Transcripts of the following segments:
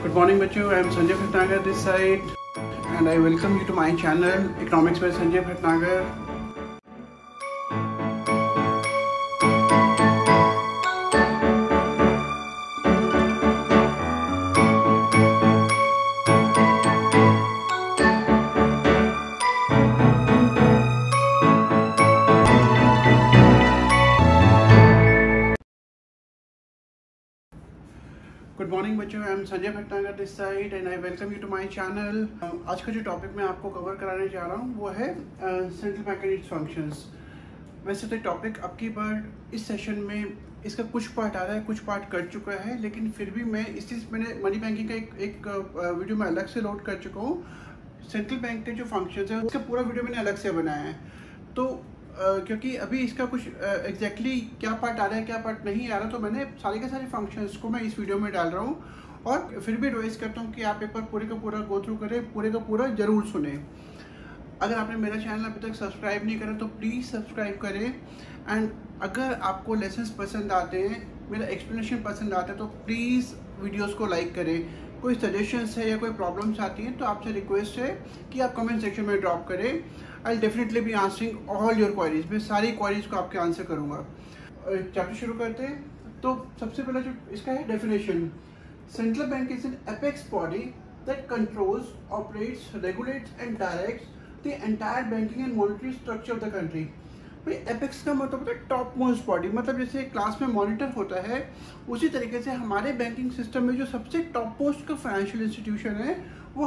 Good morning बच्चों, I am Sanjay Bhatnagar this side and I welcome you to my channel Economics by Sanjay Bhatnagar. Good morning बच्चों, I am Sanjay Bhatnagar this side and I welcome you to my channel. आज का जो topic मैं आपको cover कराने जा रहा हूँ वो है central bank and it's functions. वैसे तो टॉपिक अब की बार इस सेशन में इसका कुछ पार्ट आ रहा है, कुछ पार्ट कर चुका है, लेकिन फिर भी मैं मैंने मनी बैंकिंग का एक वीडियो में अलग से लोड कर चुका हूँ। सेंट्रल बैंक के जो फंक्शंस है उसका पूरा वीडियो मैंने अलग से बनाया है। तो क्योंकि अभी इसका कुछ एग्जैक्टली क्या पार्ट आ रहा है क्या पार्ट नहीं आ रहा, तो मैंने सारे के सारे फंक्शंस को मैं इस वीडियो में डाल रहा हूँ और फिर भी एडवाइस करता हूँ कि आप एक बार पूरे का पूरा गो थ्रू करें, पूरे का पूरा ज़रूर सुने। अगर आपने मेरा चैनल अभी तक सब्सक्राइब नहीं करा तो प्लीज़ सब्सक्राइब करें एंड अगर आपको लेसन्स पसंद आते हैं, मेरा एक्सप्लेनेशन पसंद आता है तो प्लीज़ वीडियोज़ को लाइक करें। कोई सजेशंस है या कोई प्रॉब्लम्स आती हैं तो आपसे रिक्वेस्ट है कि आप कमेंट सेक्शन में ड्रॉप करें। I definitely be answering all your queries. मैं सारी क्वारीज को आपके आंसर करूँगा। चैप्टर शुरू करते हैं। तो सबसे पहला जो इसका है definition, central bank is an apex body that controls, operates, regulates and directs the entire banking and monetary structure of the country. भाई एपेक्स का मतलब होता है टॉप मोस्ट बॉडी, मतलब जैसे क्लास में मॉनिटर होता है उसी तरीके से हमारे बैंकिंग सिस्टम में जो सबसे टॉप मोस्ट का फाइनेंशियल इंस्टीट्यूशन है वो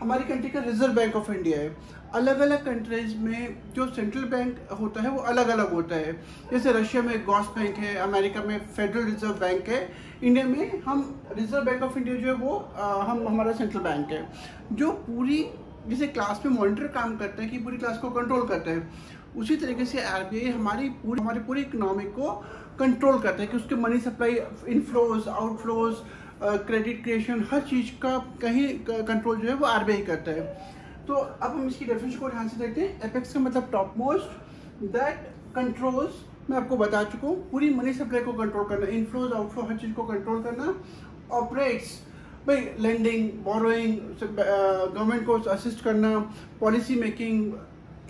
हमारी कंट्री का रिजर्व बैंक ऑफ इंडिया है। अलग अलग कंट्रीज में जो सेंट्रल बैंक होता है वो अलग अलग होता है। जैसे रशिया में गॉस बैंक है, अमेरिका में फेडरल रिजर्व बैंक है, इंडिया में हम रिजर्व बैंक ऑफ इंडिया जो है वो हमारा सेंट्रल बैंक है, जो पूरी जैसे क्लास में मॉनिटर काम करता है कि पूरी क्लास को कंट्रोल करता है, उसी तरीके से आरबीआई हमारी पूरी इकोनॉमी को कंट्रोल करता है कि उसके money supply, inflows, outflows, credit creation, हर चीज़ का कहीं कंट्रोल जो है वो आरबीआई करता है। तो अब हम इसकी डेफिनेशन को ध्यान से देखते हैं। एपेक्स का मतलब टॉप मोस्ट, दैट कंट्रोल्स, मैं आपको बता चुका हूँ, पूरी मनी सप्लाई को कंट्रोल करना, इनफ्लोज आउटफ्लो हर चीज़ को कंट्रोल करना। ऑपरेट्स, भाई लेंडिंग, बोरोइंग, गवर्नमेंट को असिस्ट करना, पॉलिसी मेकिंग,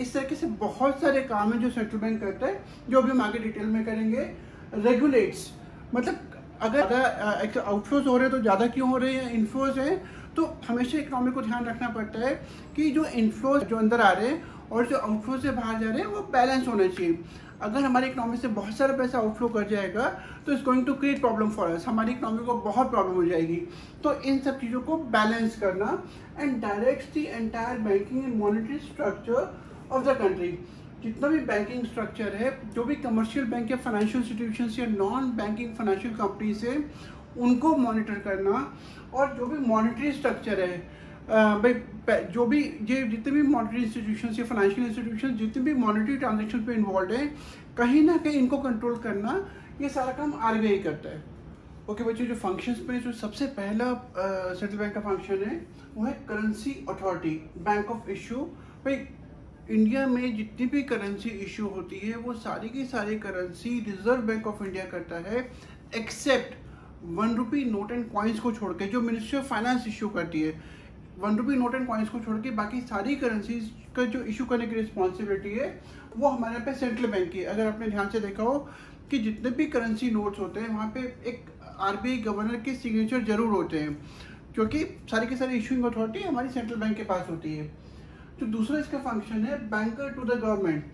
इस तरीके से बहुत सारे काम हैं जो सेंट्रल बैंक करता है, जो अभी हम आगे डिटेल में करेंगे। रेगुलेट्स, मतलब अगर आउटफ्लोज हो रहे हैं तो ज़्यादा क्यों हो रहे हैं, इनफ्लोज है तो हमेशा इकोनॉमी को ध्यान रखना पड़ता है कि जो इनफ्लोज जो अंदर आ रहे हैं और जो आउटफ्लो से बाहर जा रहे हैं वो बैलेंस होना चाहिए। अगर हमारी इकोनॉमी से बहुत सारा पैसा आउटफ्लो कर जाएगा तो it's going to create problem for us, हमारी इकोनॉमी को बहुत प्रॉब्लम हो जाएगी। तो इन सब चीज़ों को बैलेंस करना and directs the entire banking and monetary structure of the country. जितना भी बैंकिंग स्ट्रक्चर है, जो भी कमर्शियल बैंक या फाइनेंशियल इंस्टीट्यूशंस या नॉन बैंकिंग फाइनेंशियल कंपनीज है, उनको मॉनिटर करना। और जो भी मॉनेटरी स्ट्रक्चर है, भाई जो भी ये जितने भी मॉनेटरी इंस्टीट्यूशंस या फाइनेंशियल इंस्टीट्यूशंस जितने भी मॉनेटरी ट्रांजेक्शन पे इन्वॉल्व है, कहीं ना कहीं इनको कंट्रोल करना, ये सारा काम आरबीआई करता है। ओके बच्चों, जो फंक्शंस में जो सबसे पहला सेंट्रल बैंक का फंक्शन है वो है currency authority, bank of issue. भाई इंडिया में जितनी भी करेंसी इशू होती है वो सारी की सारी currency reserve bank of India करता है, except 1 rupee note and coins को छोड़ के, जो मिनिस्ट्री ऑफ फाइनेंस इशू करती है। 1 रुपी नोट एंड कॉइन्स को छोड़ के बाकी सारी करेंसीज का जो इशू करने की रिस्पॉन्सिबिलिटी है वो हमारे पे सेंट्रल बैंक की है। अगर आपने ध्यान से देखा हो कि जितने भी करेंसी नोट्स होते हैं वहाँ पे एक आरबीआई गवर्नर के सिग्नेचर जरूर होते हैं, क्योंकि सारी की सारी इशूइंग अथॉरिटी हमारी सेंट्रल बैंक के पास होती है। तो दूसरा इसका फंक्शन है बैंकर टू द गवर्नमेंट।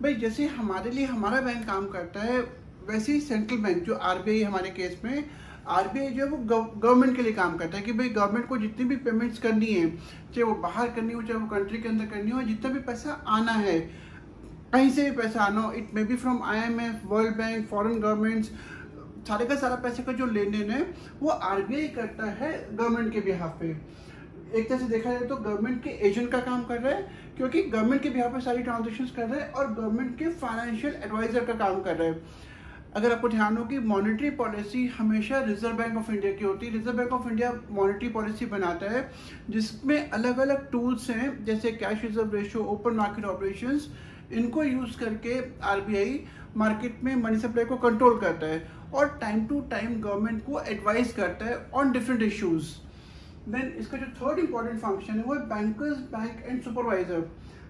भाई जैसे हमारे लिए हमारा बैंक काम करता है, वैसे ही सेंट्रल बैंक जो आरबीआई हमारे केस में, आरबीआई जो है वो गवर्नमेंट के लिए काम करता है कि भाई गवर्नमेंट को जितनी भी पेमेंट्स करनी है, चाहे वो बाहर करनी हो चाहे वो कंट्री के अंदर करनी हो, जितना भी पैसा आना है, कहीं से भी पैसा आना हो, it may be from IMF, world bank, foreign governments, सारे का सारा पैसे का जो लेन देन है वो आरबीआई करता है गवर्नमेंट के बिहाफ पे। एक तरह से देखा जाए तो गवर्नमेंट के एजेंट का काम कर रहा है, क्योंकि गवर्नमेंट के बिहाफ पे सारी ट्रांजेक्शन्स कर रहा है और गवर्नमेंट के फाइनेंशियल एडवाइजर का काम कर रहा है। अगर आपको ध्यान हो कि मॉनेटरी पॉलिसी हमेशा रिजर्व बैंक ऑफ इंडिया की होती है। Reserve bank of India monetary policy बनाता है जिसमें अलग अलग टूल्स हैं, जैसे cash reserve ratio, open market operations, इनको यूज़ करके आरबीआई मार्केट में मनी सप्लाई को कंट्रोल करता है और टाइम टू टाइम गवर्नमेंट को एडवाइस करता है ऑन डिफरेंट इश्यूज़। देन इसका जो थर्ड इंपॉर्टेंट फंक्शन है वो है बैंकर्स बैंक एंड सुपरवाइजर।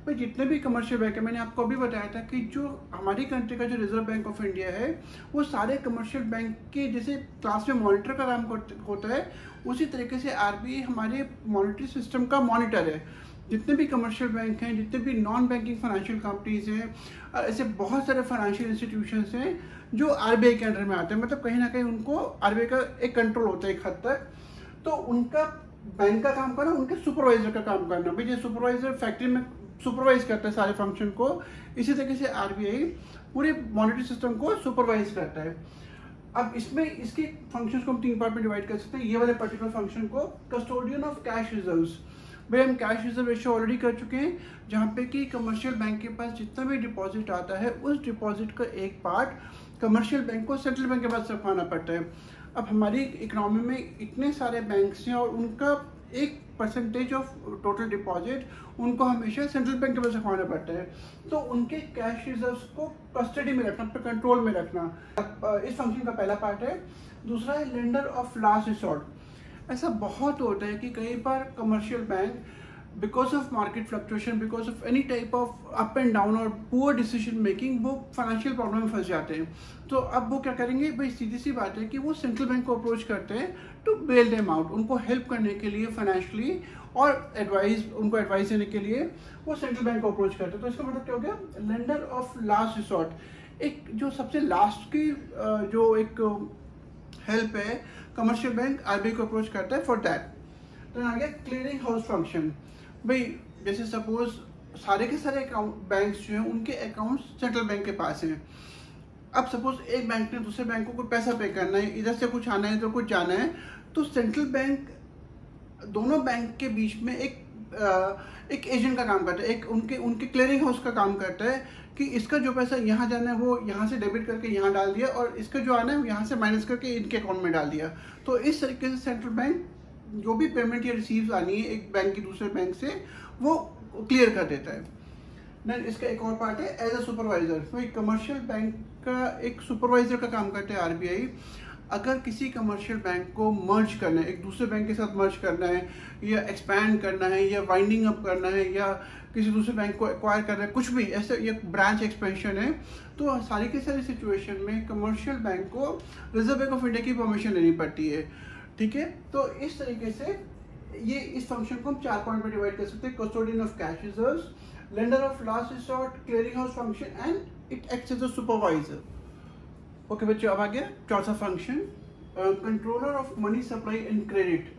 भाई जितने भी कमर्शियल बैंक है, मैंने आपको अभी बताया था कि जो हमारी कंट्री का जो रिजर्व बैंक ऑफ इंडिया है वो सारे कमर्शियल बैंक के जैसे क्लास में मॉनिटर का काम होता है, उसी तरीके से आरबीआई हमारे मॉनिटरी सिस्टम का मॉनिटर है। जितने भी कमर्शियल बैंक हैं, जितने भी नॉन बैंकिंग फाइनेंशियल कंपनीज हैं, ऐसे बहुत सारे फाइनेंशियल इंस्टीट्यूशंस हैं जो आरबीआई के अंडर में आते हैं। मतलब कहीं ना कहीं उनको आरबीआई का एक कंट्रोल होता है एक हद तक। तो उनका बैंक का काम करना, उनके सुपरवाइजर का काम करना। भाई जो सुपरवाइजर फैक्ट्री में सुपरवाइज करता है सारे फंक्शन को, इसी तरीके से आरबीआई पूरे मॉनेटरी सिस्टम को सुपरवाइज करता है। अब इसमें इसके फंक्शंस को हम 3 पार्ट में डिवाइड कर सकते हैं। ये वाले पर्टिकुलर फंक्शन को कस्टोडियन ऑफ कैश रिजर्व्स। भाई हम कैश रिजर्व रेशियो ऑलरेडी कर चुके हैं, जहाँ पे कि कमर्शियल बैंक के पास जितना भी डिपॉजिट आता है उस डिपॉजिट का एक पार्ट कमर्शियल बैंक को सेंट्रल बैंक के पास रखवाना पड़ता है। अब हमारी इकोनॉमी में इतने सारे बैंक्स हैं और उनका एक परसेंटेज ऑफ टोटल डिपॉजिट उनको हमेशा सेंट्रल बैंक के पास रखवाना पड़ता है। तो उनके कैश रिजर्व्स को कस्टडी में रखना, कंट्रोल में रखना, इस फंक्शन का पहला पार्ट है। दूसरा है लेंडर ऑफ लास्ट रिसोर्ट। ऐसा बहुत होता है कि कई बार commercial bank because of market fluctuation, because of any type of up and down और पुअर डिसीजन मेकिंग, वो फाइनेंशियल प्रॉब्लम में फंस जाते हैं। तो अब वो क्या करेंगे, भाई सीधी सी बात है कि वो सेंट्रल बैंक को अप्रोच करते हैं टू बेल देम आउट। उनको हेल्प करने के लिए फाइनेंशियली और उनको एडवाइस देने के लिए वो सेंट्रल बैंक को अप्रोच करते हैं। तो इसका मतलब क्या हो गया, लेंडर ऑफ लास्ट रिसोर्ट। एक जो सबसे लास्ट की जो एक हेल्प है कमर्शियल बैंक आरबीआई को अप्रोच करता है फॉर दैट। तो आ गया क्लियरिंग हाउस फंक्शन। भाई जैसे सपोज सारे के सारे अकाउंट बैंक्स जो हैं उनके अकाउंट्स सेंट्रल बैंक के पास हैं। अब सपोज एक बैंक ने दूसरे बैंक को कोई पैसा पे करना है, इधर से कुछ आना है इधर कुछ जाना है, तो सेंट्रल बैंक दोनों बैंक के बीच में एक एजेंट का काम करता है, एक उनके क्लियरिंग हाउस का काम करता है कि इसका जो पैसा यहाँ जाना है वो यहाँ से डेबिट करके यहाँ डाल दिया और इसका जो आना है यहाँ से माइनस करके इनके अकाउंट में डाल दिया। तो इस तरीके से सेंट्रल बैंक जो भी पेमेंट या रिसीव्स आनी है एक बैंक की दूसरे बैंक से वो क्लियर कर देता है। देन इसका एक और पार्ट है एज अ सुपरवाइजर। तो कमर्शियल बैंक का एक सुपरवाइजर का काम करता है आरबीआई। अगर किसी कमर्शियल बैंक को मर्ज करना है, एक दूसरे बैंक के साथ मर्ज करना है या एक्सपैंड करना है या वाइंडिंग अप करना है या किसी दूसरे बैंक को एक्वायर करना है, कुछ भी ऐसे ये ब्रांच एक्सपेंशन है, तो सारी की सारी सिचुएशन में कमर्शियल बैंक को रिजर्व बैंक ऑफ इंडिया की परमिशन लेनी पड़ती है। ठीक है, तो इस तरीके से ये इस फंक्शन को हम 4 पॉइंट में डिवाइड कर सकते हैं। Custodian of cash reserves, lender of last resort, clearing house function and it acts as a supervisor. Okay बच्चों, अब आ गया चौथा function, controller of money supply and credit.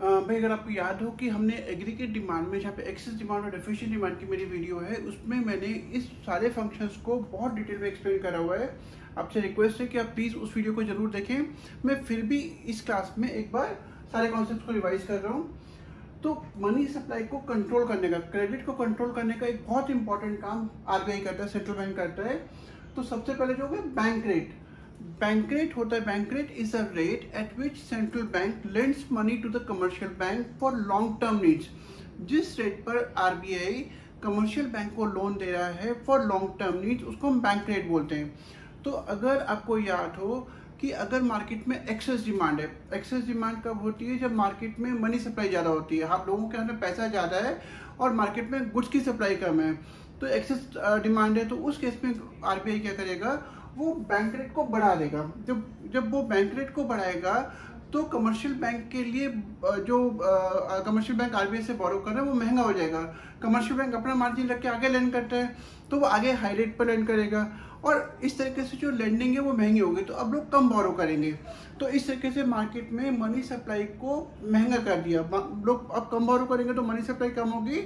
भाई अगर आपको याद हो कि हमने एग्रीगेट डिमांड में जहाँ पे एक्सेस डिमांड और डेफिशिएंट डिमांड की मेरी वीडियो है उसमें मैंने इस सारे फंक्शंस को बहुत डिटेल में एक्सप्लेन करा हुआ है। आपसे रिक्वेस्ट है कि आप प्लीज़ उस वीडियो को जरूर देखें। मैं फिर भी इस क्लास में एक बार सारे कॉन्सेप्ट को रिवाइज कर रहा हूँ। तो मनी सप्लाई को कंट्रोल करने का, क्रेडिट को कंट्रोल करने का एक बहुत इंपॉर्टेंट काम आरबीआई करता है, सेंट्रल बैंक करता है। तो सबसे पहले जो होगा बैंक रेट। बैंक रेट होता है, bank rate is a rate at which central bank lends money to the commercial bank for long term needs. जिस रेट पर आरबीआई कमर्शियल बैंक को लोन दे रहा है फॉर लॉन्ग टर्म नीड्स उसको हम बैंक रेट बोलते हैं। तो अगर आपको याद हो कि अगर मार्केट में एक्सेस डिमांड है, एक्सेस डिमांड कब होती है, जब मार्केट में मनी सप्लाई ज़्यादा होती है, आप लोगों के हाथ में पैसा ज़्यादा है और मार्केट में गुड्स की सप्लाई कम है, तो एक्सेस डिमांड है। तो उस केस में आरबीआई क्या करेगा, वो बैंक रेट को बढ़ा देगा। जब वो बैंक रेट को बढ़ाएगा तो कमर्शियल बैंक के लिए जो कमर्शियल बैंक आरबीआई से बोरो कर रहा है वो महंगा हो जाएगा। कमर्शियल बैंक अपना मार्जिन रख के आगे लेंड करता है तो वो आगे हाई रेट पर लेंड करेगा और इस तरीके से जो लेंडिंग है वो महंगी होगी, तो अब लोग कम बोरो करेंगे। तो इस तरीके से मार्केट में मनी सप्लाई को महंगा कर दिया। लोग अब कम बोरो करेंगे तो मनी सप्लाई कम होगी,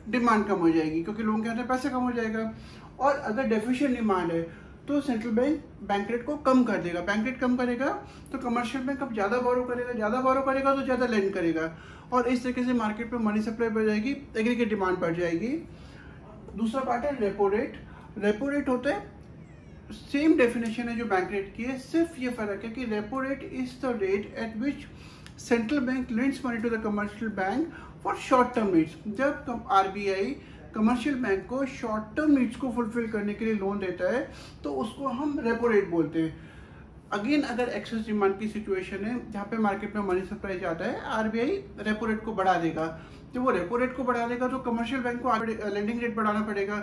डिमांड कम हो जाएगी क्योंकि लोगों के हाथ में पैसा कम हो जाएगा। और अगर डेफिशिएंट डिमांड है तो सेंट्रल बैंक बैंक रेट को कम कर देगा। बैंक रेट कम करेगा तो कमर्शियल बैंक अब ज़्यादा बोरो करेगा तो ज़्यादा लेंड करेगा और इस तरीके से मार्केट में मनी सप्लाई बढ़ जाएगी, एग्रीगेट डिमांड बढ़ जाएगी। दूसरा पार्ट है रेपो रेट। रेपो रेट होता है, सेम डेफिनेशन है जो बैंक रेट की है, सिर्फ ये फर्क है कि repo rate is the rate at which central bank lends money to the commercial bank for short term needs. जब आरबीआई कमर्शियल बैंक को शॉर्ट टर्म नीड्स को फुलफिल करने के लिए लोन देता है तो उसको हम रेपो रेट बोलते हैं। अगेन अगर एक्सेस डिमांड की सिचुएशन है जहाँ पे मार्केट में मनी सप्लाई ज़्यादा है, आरबीआई रेपो रेट को बढ़ा देगा। जब वो रेपो रेट को बढ़ा देगा तो कमर्शियल बैंक को लेंडिंग रेट बढ़ाना पड़ेगा,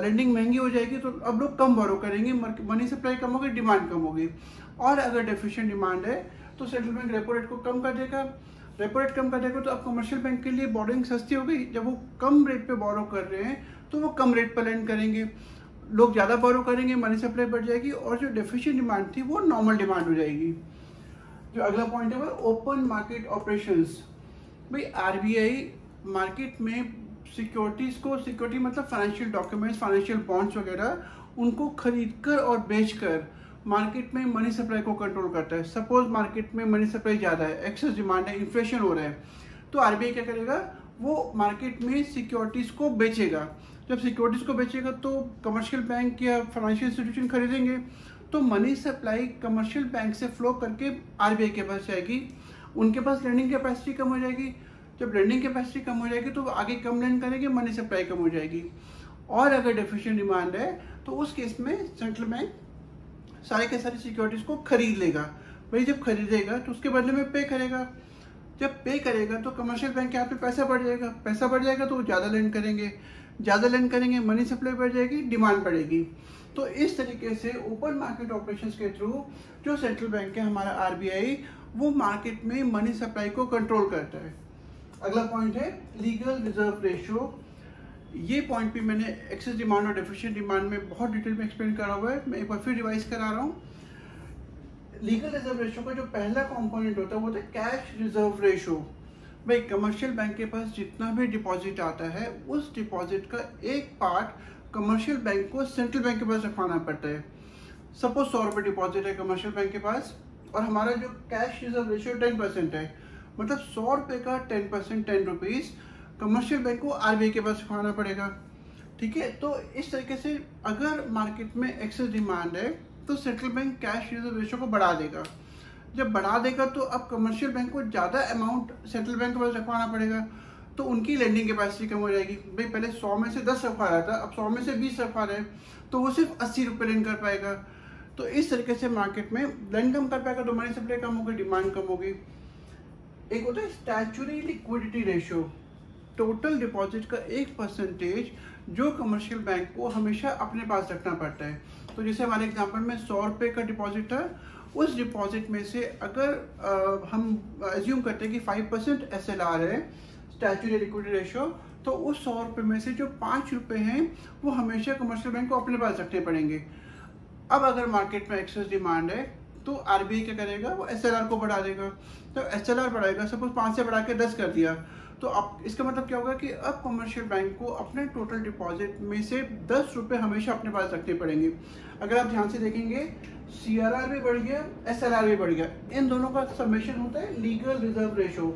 लेंडिंग महंगी हो जाएगी तो अब लोग कम बोरो करेंगे, मनी सप्लाई कम होगी, डिमांड कम होगी। और अगर डेफिशिएंट डिमांड है तो सेंट्रल बैंक रेपो रेट को कम कर देगा, रेपो रेट कम कर देगा तो अब कमर्शियल बैंक के लिए बोरोइंग सस्ती हो गई। जब वो कम रेट पे बोरो कर रहे हैं तो वो कम रेट पर लेंड करेंगे, लोग ज़्यादा बोरो करेंगे, मनी सप्लाई बढ़ जाएगी और जो डेफिशिएंट डिमांड थी वो नॉर्मल डिमांड हो जाएगी। जो अगला पॉइंट है वो ओपन मार्केट ऑपरेशंस। भाई आरबीआई मार्केट में सिक्योरिटीज़ को, सिक्योरिटी मतलब फाइनेंशियल डॉक्यूमेंट्स, फाइनेंशियल बॉन्ड्स वगैरह, उनको खरीदकर और बेचकर मार्केट में मनी सप्लाई को कंट्रोल करता है। सपोज मार्केट में मनी सप्लाई ज़्यादा है, एक्सेस डिमांड है, इन्फ्लेशन हो रहा है, तो आरबीआई क्या करेगा, वो मार्केट में सिक्योरिटीज़ को बेचेगा। जब सिक्योरिटीज़ को बेचेगा तो कमर्शियल बैंक या फाइनेंशियल इंस्टीट्यूशन खरीदेंगे, तो मनी सप्लाई कमर्शियल बैंक से फ्लो करके आरबीआई के पास जाएगी, उनके पास लेंडिंग कैपेसिटी कम हो जाएगी। जब लेंडिंग कैपेसिटी कम हो जाएगी तो वो आगे कम लेंड करेंगे, मनी सप्लाई कम हो जाएगी। और अगर डेफिशिएंट डिमांड है तो उस केस में सेंट्रल बैंक सारे के सारी सिक्योरिटीज़ को खरीद लेगा। भाई जब खरीदेगा तो उसके बदले में पे करेगा, जब पे करेगा तो कमर्शियल बैंक के हाथ में पैसा बढ़ जाएगा, पैसा बढ़ जाएगा तो वो ज़्यादा लेंड करेंगे, ज़्यादा लेंड करेंगे, मनी सप्लाई बढ़ जाएगी, डिमांड बढ़ेगी। तो इस तरीके से ओपन मार्केट ऑपरेशंस के थ्रू जो सेंट्रल बैंक है हमारा आरबीआई, वो मार्केट में मनी सप्लाई को कंट्रोल करता है। अगला पॉइंट है लीगल रिजर्व रेशियो। ये पॉइंट भी मैंने एक्सेस डिमांड और डेफिशिएंट डिमांड में बहुत डिटेल में एक्सप्लेन करा हुआ है, मैं एक बार फिर रिवाइज करा रहा हूँ। लीगल रिजर्व रेशियो का जो पहला कंपोनेंट होता है वो होता है कैश रिजर्व रेशियो। भाई कमर्शियल बैंक के पास जितना भी डिपॉजिट आता है उस डिपॉजिट का एक पार्ट कमर्शियल बैंक को सेंट्रल बैंक के पास रखवाना पड़ता है। सपोज 100 रुपये डिपॉजिट है कमर्शियल बैंक के पास और हमारा जो कैश रिजर्व रेशियो 10% है, मतलब 100 रुपये का 10%, 10 रुपीज़ कमर्शियल बैंक को आरबीआई के पास रखवाना पड़ेगा। ठीक है, तो इस तरीके से अगर मार्केट में एक्सेस डिमांड है तो central bank cash reserve ratio को बढ़ा देगा। जब बढ़ा देगा तो अब कमर्शियल बैंक को ज़्यादा अमाउंट सेंट्रल बैंक के पास रखवाना पड़ेगा, तो उनकी लेंडिंग कैपेसिटी कम हो जाएगी। भाई पहले 100 में से 10 रखवा रहा था, अब 100 में से 20 रखवा रहे हैं, तो वो सिर्फ 80 रुपये लेंड कर पाएगा। तो इस तरीके से मार्केट में लेंड कम कर पाएगा तो मनी सप्लाई कम होगी, डिमांड कम होगी। एक होता है statutory liquidity ratio, total deposit का 1% जो कमर्शियल बैंक को हमेशा अपने पास रखना पड़ता है। तो जैसे हमारे एग्जांपल में 100 रुपये का डिपॉजिट था, उस डिपॉजिट में से अगर हम एज्यूम करते हैं कि 5% SLR है, स्टैच्यूटरी लिक्विडिटी रेशियो, तो उस 100 रुपये में से जो 5 रुपये हैं वो हमेशा कमर्शियल बैंक को अपने पास रखने पड़ेंगे। अब अगर मार्केट में एक्सेस डिमांड है तो आरबीआई क्या करेगा, वो SLR को बढ़ा देगा। तो SLR बढ़ाएगा, सपोज 5 से बढ़ा के 10 कर दिया, तो अब इसका मतलब क्या होगा कि अब कमर्शियल बैंक को अपने टोटल डिपॉजिट में से 10 रुपये हमेशा अपने पास रखने पड़ेंगे। अगर आप ध्यान से देखेंगे CRR भी बढ़ गया, SLR भी बढ़ गया, इन दोनों का समेशन होता है लीगल रिजर्व रेशियो।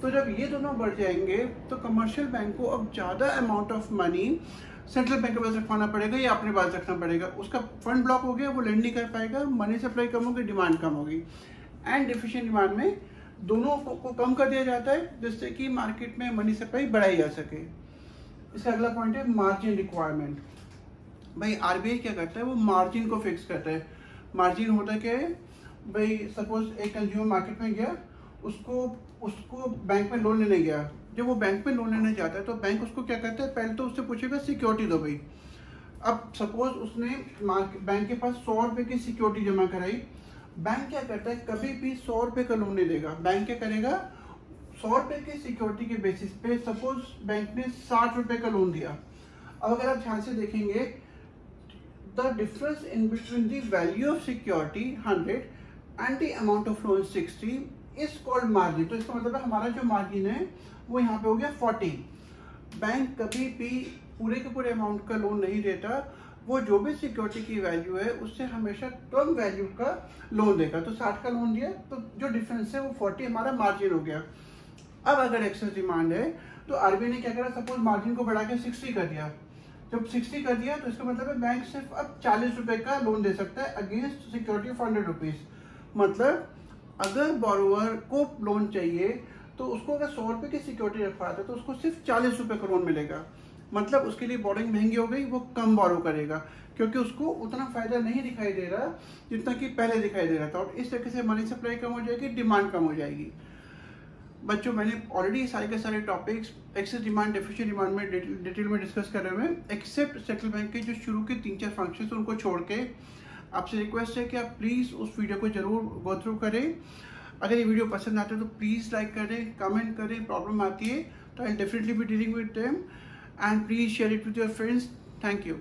तो जब ये दोनों बढ़ जाएंगे तो कमर्शियल बैंक को अब ज़्यादा amount of money central bank के पास रखवाना पड़ेगा या अपने पास रखना पड़ेगा। उसका फंड ब्लॉक हो गया, वो लेंड नहीं कर पाएगा, मनी सप्लाई कम होगी, डिमांड कम होगी। एंड डिफिशिएंट डिमांड में दोनों को कम कर दिया जाता है जिससे कि मार्केट में मनी सप्लाई बढ़ाई जा सके। इसका अगला पॉइंट है मार्जिन रिक्वायरमेंट। भाई आरबीआई क्या करता है, वो मार्जिन को फिक्स करता है। मार्जिन होता क्या है, भाई सपोज एक कंज्यूमर मार्केट में गया, उसको बैंक में लोन लेने गया। जब वो बैंक में लोन लेने जाता है तो बैंक उसको क्या करता है, पहले तो उससे पूछेगा सिक्योरिटी दो भाई। अब सपोज उसने बैंक के पास 100 रुपये की सिक्योरिटी जमा कराई, बैंक क्या करता है, कभी भी 100 रुपये का लोन नहीं देगा। बैंक क्या करेगा, 100 रुपये की सिक्योरिटी के बेसिस पे सपोज बैंक ने 60 रुपये का लोन दिया। अब अगर आप ध्यान से देखेंगे, the difference in between the value of security 100 and the amount of loan 60 is called margin. तो इसका मतलब है हमारा जो मार्जिन है वो यहाँ पे हो गया 40। बैंक कभी भी पूरे के पूरे अमाउंट का लोन नहीं देता, वो जो भी सिक्योरिटी की वैल्यू है उससे हमेशा कम वैल्यू का लोन देगा। तो 60 का लोन दिया तो जो डिफरेंस है वो 40 हमारा मार्जिन हो गया। अब अगर एक्सेस डिमांड है तो आरबीआई ने क्या करा, सपोज मार्जिन को बढ़ा के 60 कर दिया। जब 60 कर दिया तो इसका मतलब है बैंक सिर्फ अब 40 रुपये का लोन दे सकता है अगेंस्ट सिक्योरिटी ऑफ 100 रुपीज़। मतलब अगर बोरोवर को लोन चाहिए तो उसको अगर 100 रुपये की सिक्योरिटी रखवाता है तो उसको सिर्फ 40 रुपये का लोन मिलेगा। मतलब उसके लिए बोरिंग महंगी हो गई, वो कम बोरो करेगा। क्योंकि उसको उतना फ़ायदा नहीं दिखाई दे रहा जितना कि पहले दिखाई दे रहा था। और इस तरीके से मनी सप्लाई कम हो जाएगी, डिमांड कम हो जाएगी। बच्चों, मैंने ऑलरेडी सारे के सारे topics excess demand, deficient demand में डिटेल में डिस्कस कर रहे हैं, एक्सेप्ट सेंट्रल बैंक के जो शुरू के 3-4 फंक्शंस उनको छोड़ के। आपसे रिक्वेस्ट है कि आप प्लीज़ उस वीडियो को ज़रूर गो थ्रू करें। अगर ये वीडियो पसंद आता है तो प्लीज़ लाइक करें, कमेंट करें। प्रॉब्लम आती है तो I definitely be dealing with them, and please share it with your friends. Thank you.